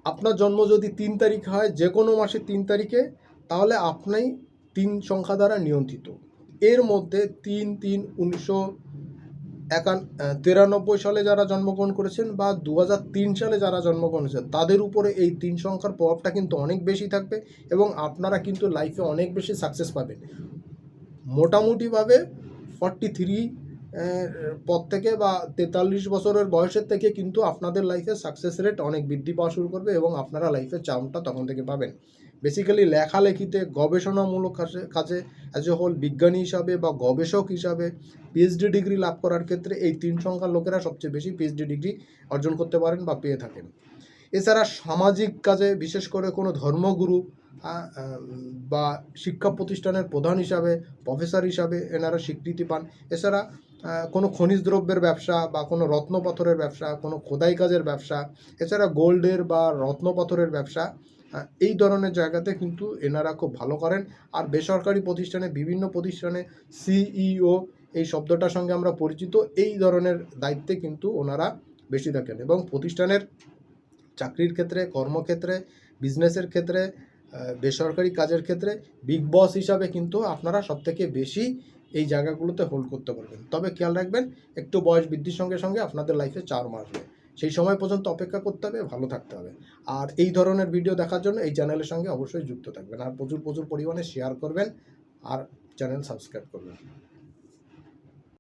আপনার জন্ম যদি 3 তারিখ হয়, যে কোনো মাসের 3 তারিখে, তাহলে আপনি 3 সংখ্যা দ্বারা নিয়ন্ত্রিত। এর মধ্যে 3-3-1993 সালে যারা জন্মগ্রহণ করেছেন বা 2003 সালে যারা জন্মগ্রহণ করেছেন, তাদের উপরে এই 3 সংখ্যার প্রভাবটা কিন্তু অনেক বেশি থাকবে এবং আপনারা কিন্তু লাইফে অনেক বেশি সাকসেস পাবেন। মোটামুটিভাবে 43 পর থেকে বা 43 বছরের বয়সের থেকে কিন্তু আপনাদের লাইফে সাকসেস রেট অনেক বৃদ্ধি পাওয়া শুরু করবে এবং আপনারা লাইফে চার্মটা তখন থেকে পাবেন। বেসিক্যালি লেখালেখিতে, গবেষণামূলক কাজে অ্যাজ এ হোল বিজ্ঞানী হিসাবে বা গবেষক হিসাবে পিএইচডি ডিগ্রি লাভ করার ক্ষেত্রে এই 3 সংখ্যার লোকেরা সবচেয়ে বেশি পিএইচডি ডিগ্রি অর্জন করতে পারেন বা পেয়ে থাকেন। এছাড়া সামাজিক কাজে, বিশেষ করে কোনো ধর্মগুরু বা শিক্ষা প্রতিষ্ঠানের প্রধান হিসাবে, প্রফেসর হিসাবে এনারা স্বীকৃতি পান। এছাড়া কোনো খনিজ দ্রব্যের ব্যবসা বা কোনো রত্নপাথরের ব্যবসা, কোনো খোদাই কাজের ব্যবসা, এছাড়া গোল্ডের বা রত্নপাথরের ব্যবসা, এই ধরনের জায়গাতে কিন্তু এনারা খুব ভালো করেন। আর বেসরকারি প্রতিষ্ঠানে, বিভিন্ন প্রতিষ্ঠানে সিইও এই শব্দটার সঙ্গে আমরা পরিচিত, এই ধরনের দায়িত্বে কিন্তু ওনারা বেশি থাকেন এবং প্রতিষ্ঠানের চাকরির ক্ষেত্রে, কর্মক্ষেত্রে, বিজনেসের ক্ষেত্রে, বেসরকারি কাজের ক্ষেত্রে বিগ বস হিসাবে কিন্তু আপনারা সবথেকে বেশি এই জায়গাগুলোতে হোল্ড করতে পারবেন। তবে খেয়াল রাখবেন, একটু বয়স বৃদ্ধির সঙ্গে সঙ্গে আপনাদের লাইফে চার্ম আসবে। সেই সময় পর্যন্ত অপেক্ষা করতে হবে, ভালো থাকতে হবে। আর এই ধরনের ভিডিও দেখার জন্য এই চ্যানেলের সঙ্গে অবশ্যই যুক্ত থাকবেন আর প্রচুর পরিমাণে শেয়ার করবেন আর চ্যানেল সাবস্ক্রাইব করবেন।